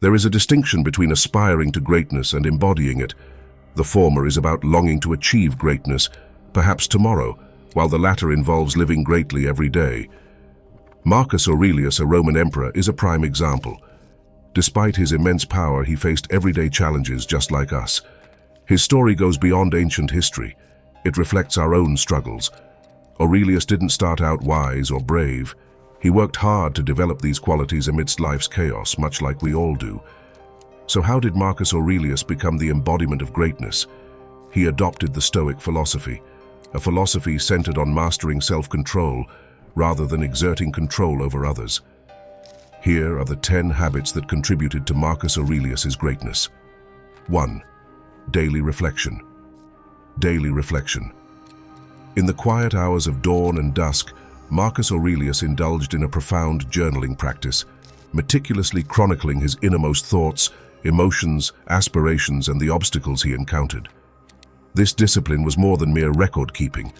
There is a distinction between aspiring to greatness and embodying it. The former is about longing to achieve greatness, perhaps tomorrow, while the latter involves living greatly every day. Marcus Aurelius, a Roman emperor, is a prime example. Despite his immense power, he faced everyday challenges just like us. His story goes beyond ancient history. It reflects our own struggles. Aurelius didn't start out wise or brave. He worked hard to develop these qualities amidst life's chaos, much like we all do. So how did Marcus Aurelius become the embodiment of greatness? He adopted the Stoic philosophy, a philosophy centered on mastering self-control rather than exerting control over others. Here are the 10 habits that contributed to Marcus Aurelius's greatness. 1. Daily reflection. Daily reflection. In the quiet hours of dawn and dusk, Marcus Aurelius indulged in a profound journaling practice, meticulously chronicling his innermost thoughts, emotions, aspirations, and the obstacles he encountered. This discipline was more than mere record-keeping.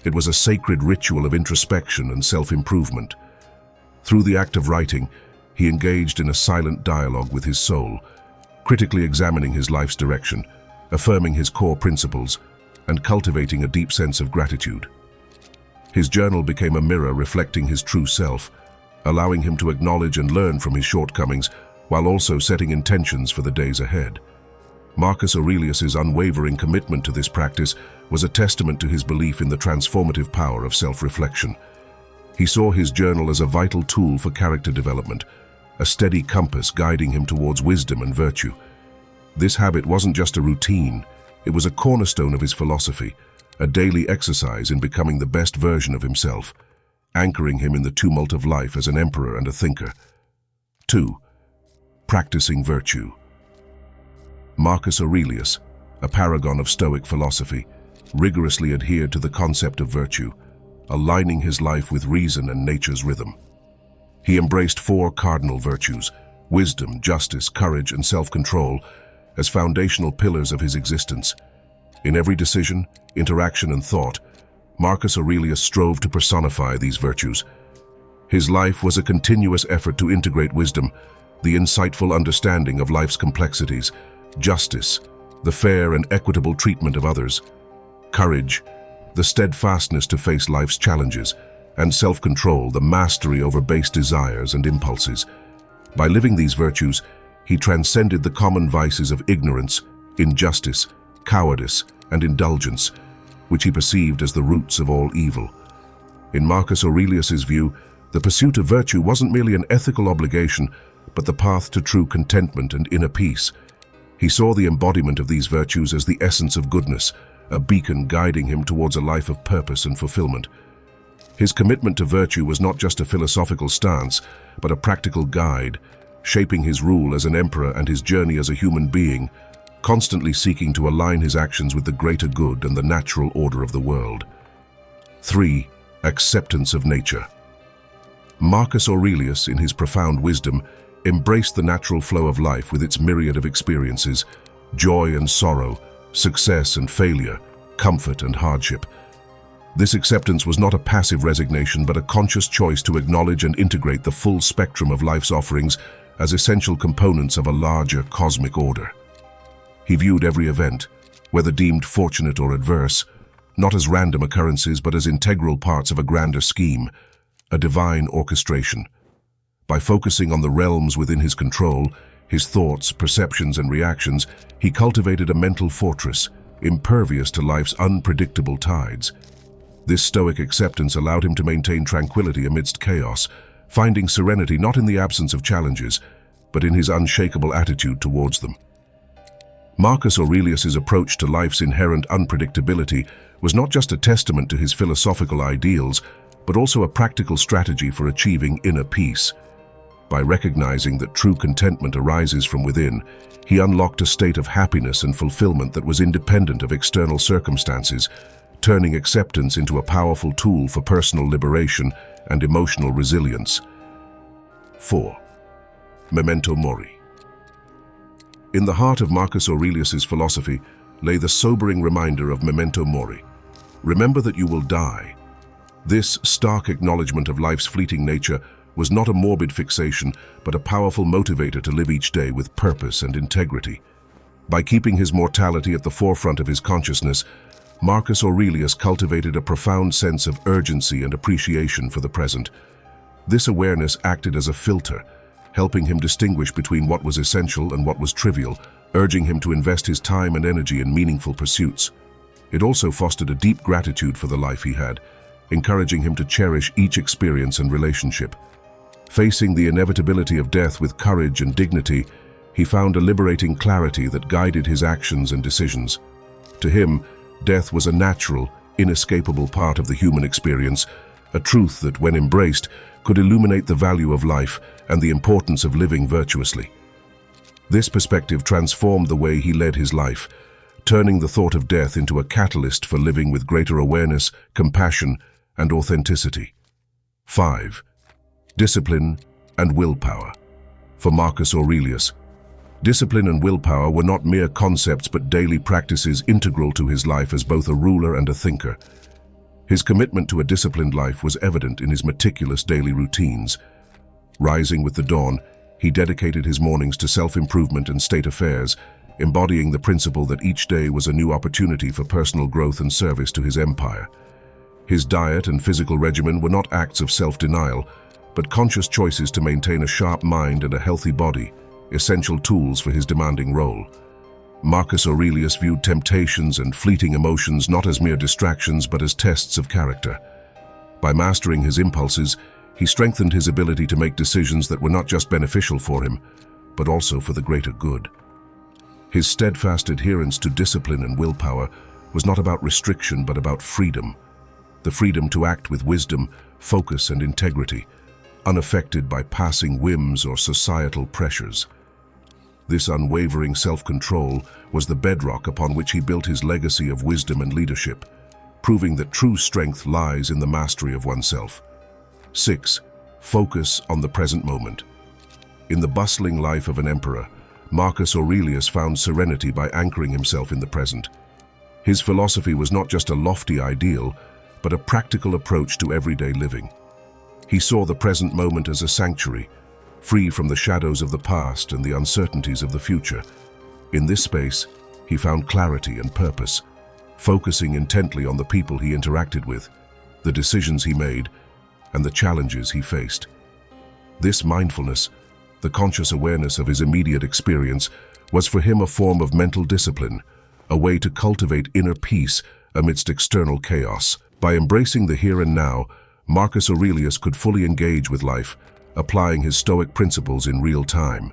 It was a sacred ritual of introspection and self-improvement. Through the act of writing, he engaged in a silent dialogue with his soul, critically examining his life's direction, affirming his core principles, and cultivating a deep sense of gratitude. His journal became a mirror reflecting his true self, allowing him to acknowledge and learn from his shortcomings while also setting intentions for the days ahead. Marcus Aurelius's unwavering commitment to this practice was a testament to his belief in the transformative power of self-reflection. He saw his journal as a vital tool for character development, a steady compass guiding him towards wisdom and virtue. This habit wasn't just a routine, it was a cornerstone of his philosophy, a daily exercise in becoming the best version of himself, anchoring him in the tumult of life as an emperor and a thinker. 2. Practicing virtue. Marcus Aurelius, a paragon of Stoic philosophy, rigorously adhered to the concept of virtue, aligning his life with reason and nature's rhythm. He embraced 4 cardinal virtues, wisdom, justice, courage, and self-control, as foundational pillars of his existence. In every decision, interaction, and thought, Marcus Aurelius strove to personify these virtues. His life was a continuous effort to integrate wisdom, the insightful understanding of life's complexities, justice, the fair and equitable treatment of others, courage, the steadfastness to face life's challenges, and self-control, the mastery over base desires and impulses. By living these virtues, he transcended the common vices of ignorance, injustice, cowardice, and indulgence, which he perceived as the roots of all evil. In Marcus Aurelius's view, the pursuit of virtue wasn't merely an ethical obligation, but the path to true contentment and inner peace. He saw the embodiment of these virtues as the essence of goodness, a beacon guiding him towards a life of purpose and fulfillment. His commitment to virtue was not just a philosophical stance, but a practical guide, shaping his rule as an emperor and his journey as a human being, constantly seeking to align his actions with the greater good and the natural order of the world. 3. Acceptance of nature. Marcus Aurelius, in his profound wisdom, embraced the natural flow of life with its myriad of experiences, joy and sorrow, success and failure, comfort and hardship. This acceptance was not a passive resignation, but a conscious choice to acknowledge and integrate the full spectrum of life's offerings as essential components of a larger cosmic order. He viewed every event, whether deemed fortunate or adverse, not as random occurrences but as integral parts of a grander scheme, a divine orchestration. By focusing on the realms within his control, his thoughts, perceptions, and reactions, he cultivated a mental fortress, impervious to life's unpredictable tides. This Stoic acceptance allowed him to maintain tranquility amidst chaos, finding serenity not in the absence of challenges, but in his unshakable attitude towards them. Marcus Aurelius's approach to life's inherent unpredictability was not just a testament to his philosophical ideals, but also a practical strategy for achieving inner peace. By recognizing that true contentment arises from within, he unlocked a state of happiness and fulfillment that was independent of external circumstances, turning acceptance into a powerful tool for personal liberation and emotional resilience. 4. Memento Mori. In the heart of Marcus Aurelius's philosophy lay the sobering reminder of Memento Mori. Remember that you will die. This stark acknowledgement of life's fleeting nature was not a morbid fixation, but a powerful motivator to live each day with purpose and integrity. By keeping his mortality at the forefront of his consciousness, Marcus Aurelius cultivated a profound sense of urgency and appreciation for the present. This awareness acted as a filter, helping him distinguish between what was essential and what was trivial, urging him to invest his time and energy in meaningful pursuits. It also fostered a deep gratitude for the life he had, encouraging him to cherish each experience and relationship. Facing the inevitability of death with courage and dignity, he found a liberating clarity that guided his actions and decisions. To him, death was a natural, inescapable part of the human experience, a truth that, when embraced, could illuminate the value of life and the importance of living virtuously. This perspective transformed the way he led his life, turning the thought of death into a catalyst for living with greater awareness, compassion, and authenticity. 5. Discipline and willpower. For Marcus Aurelius, discipline and willpower were not mere concepts but daily practices integral to his life as both a ruler and a thinker. His commitment to a disciplined life was evident in his meticulous daily routines. Rising with the dawn, he dedicated his mornings to self-improvement and state affairs, embodying the principle that each day was a new opportunity for personal growth and service to his empire. His diet and physical regimen were not acts of self-denial, but conscious choices to maintain a sharp mind and a healthy body, essential tools for his demanding role. Marcus Aurelius viewed temptations and fleeting emotions not as mere distractions but as tests of character. By mastering his impulses, he strengthened his ability to make decisions that were not just beneficial for him, but also for the greater good. His steadfast adherence to discipline and willpower was not about restriction but about freedom. The freedom to act with wisdom, focus, and integrity, unaffected by passing whims or societal pressures. This unwavering self-control was the bedrock upon which he built his legacy of wisdom and leadership, proving that true strength lies in the mastery of oneself. 6. Focus on the present moment. In the bustling life of an emperor, Marcus Aurelius found serenity by anchoring himself in the present. His philosophy was not just a lofty ideal, but a practical approach to everyday living. He saw the present moment as a sanctuary, free from the shadows of the past and the uncertainties of the future. In this space, he found clarity and purpose, focusing intently on the people he interacted with, the decisions he made, and the challenges he faced. This mindfulness, the conscious awareness of his immediate experience, was for him a form of mental discipline, a way to cultivate inner peace amidst external chaos. By embracing the here and now, Marcus Aurelius could fully engage with life, applying his Stoic principles in real time.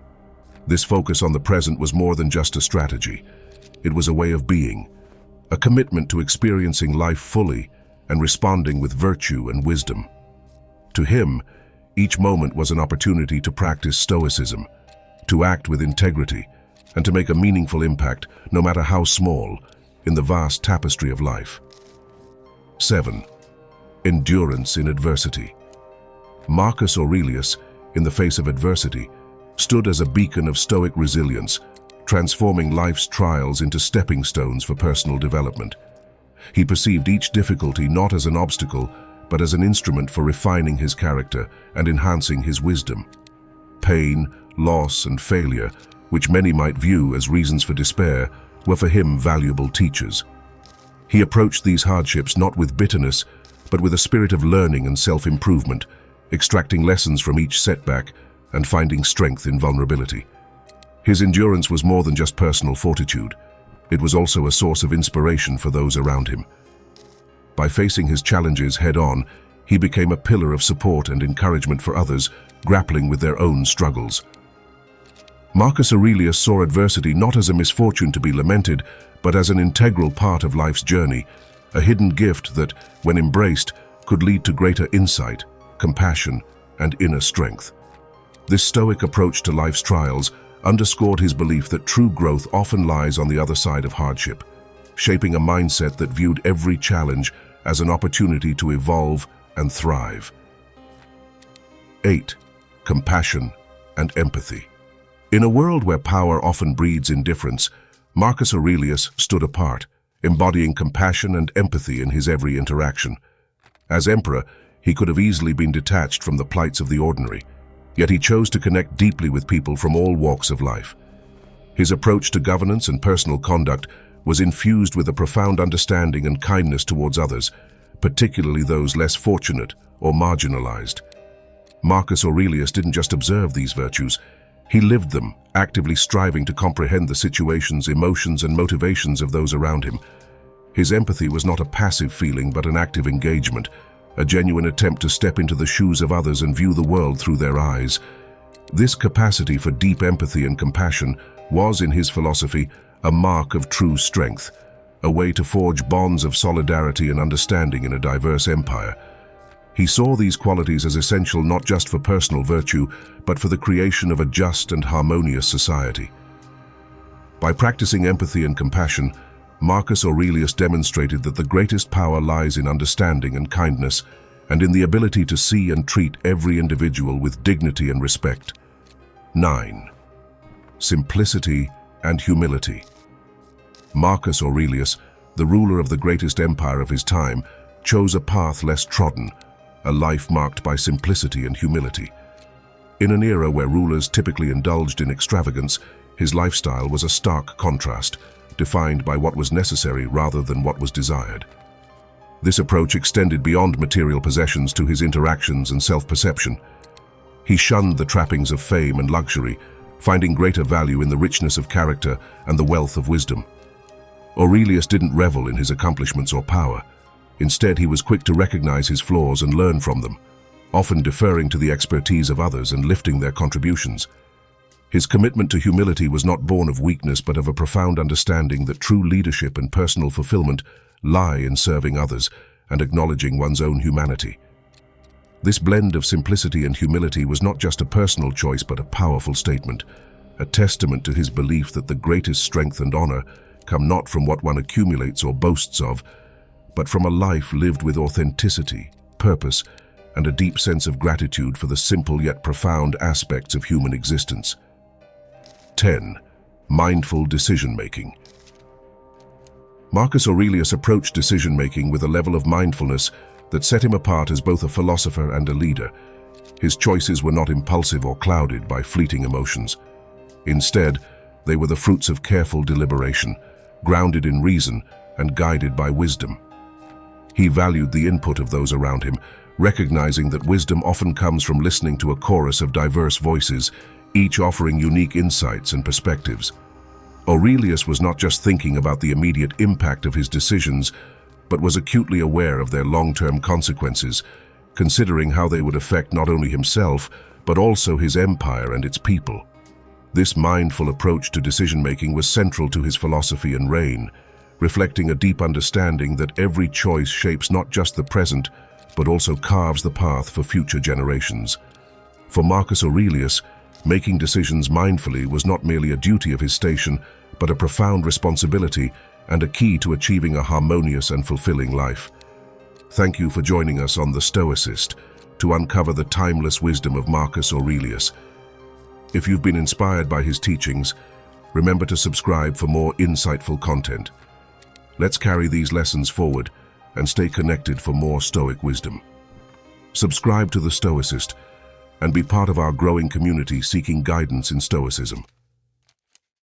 This focus on the present was more than just a strategy. It was a way of being, a commitment to experiencing life fully and responding with virtue and wisdom. To him, each moment was an opportunity to practice Stoicism, to act with integrity, and to make a meaningful impact, no matter how small, in the vast tapestry of life. 7. Endurance in adversity. Marcus Aurelius, in the face of adversity, stood as a beacon of Stoic resilience, transforming life's trials into stepping stones for personal development. He perceived each difficulty not as an obstacle, but as an instrument for refining his character and enhancing his wisdom. Pain, loss, and failure, which many might view as reasons for despair, were for him valuable teachers. He approached these hardships not with bitterness, but with a spirit of learning and self-improvement, extracting lessons from each setback and finding strength in vulnerability. His endurance was more than just personal fortitude. It was also a source of inspiration for those around him. By facing his challenges head-on, he became a pillar of support and encouragement for others grappling with their own struggles. Marcus Aurelius saw adversity not as a misfortune to be lamented, but as an integral part of life's journey, a hidden gift that, when embraced, could lead to greater insight, compassion, and inner strength. This Stoic approach to life's trials underscored his belief that true growth often lies on the other side of hardship, shaping a mindset that viewed every challenge as an opportunity to evolve and thrive. 8. Compassion and empathy. In a world where power often breeds indifference, Marcus Aurelius stood apart, embodying compassion and empathy in his every interaction. As emperor, He could have easily been detached from the plights of the ordinary, yet he chose to connect deeply with people from all walks of life. His approach to governance and personal conduct was infused with a profound understanding and kindness towards others, particularly those less fortunate or marginalized. Marcus Aurelius didn't just observe these virtues, he lived them, actively striving to comprehend the situations, emotions, and motivations of those around him. His empathy was not a passive feeling but an active engagement, a genuine attempt to step into the shoes of others and view the world through their eyes. This capacity for deep empathy and compassion was, in his philosophy, a mark of true strength, a way to forge bonds of solidarity and understanding in a diverse empire. He saw these qualities as essential not just for personal virtue, but for the creation of a just and harmonious society. By practicing empathy and compassion, Marcus Aurelius demonstrated that the greatest power lies in understanding and kindness, and in the ability to see and treat every individual with dignity and respect. 9. Simplicity and humility. Marcus Aurelius, the ruler of the greatest empire of his time, chose a path less trodden, a life marked by simplicity and humility. In an era where rulers typically indulged in extravagance, his lifestyle was a stark contrast, defined by what was necessary rather than what was desired. This approach extended beyond material possessions to his interactions and self-perception. He shunned the trappings of fame and luxury, finding greater value in the richness of character and the wealth of wisdom. Aurelius didn't revel in his accomplishments or power. Instead, he was quick to recognize his flaws and learn from them, often deferring to the expertise of others and lifting their contributions. His commitment to humility was not born of weakness but of a profound understanding that true leadership and personal fulfillment lie in serving others and acknowledging one's own humanity. This blend of simplicity and humility was not just a personal choice but a powerful statement, a testament to his belief that the greatest strength and honor come not from what one accumulates or boasts of, but from a life lived with authenticity, purpose, and a deep sense of gratitude for the simple yet profound aspects of human existence. 10. Mindful decision-making. Marcus Aurelius approached decision-making with a level of mindfulness that set him apart as both a philosopher and a leader. His choices were not impulsive or clouded by fleeting emotions. Instead, they were the fruits of careful deliberation, grounded in reason and guided by wisdom. He valued the input of those around him, recognizing that wisdom often comes from listening to a chorus of diverse voices, each offering unique insights and perspectives. Aurelius was not just thinking about the immediate impact of his decisions, but was acutely aware of their long-term consequences, considering how they would affect not only himself, but also his empire and its people. This mindful approach to decision-making was central to his philosophy and reign, reflecting a deep understanding that every choice shapes not just the present, but also carves the path for future generations. For Marcus Aurelius, making decisions mindfully was not merely a duty of his station, but a profound responsibility and a key to achieving a harmonious and fulfilling life. Thank you for joining us on The Stoicist to uncover the timeless wisdom of Marcus Aurelius. If you've been inspired by his teachings, remember to subscribe for more insightful content. Let's carry these lessons forward and stay connected for more Stoic wisdom. Subscribe to The Stoicist and be part of our growing community seeking guidance in Stoicism.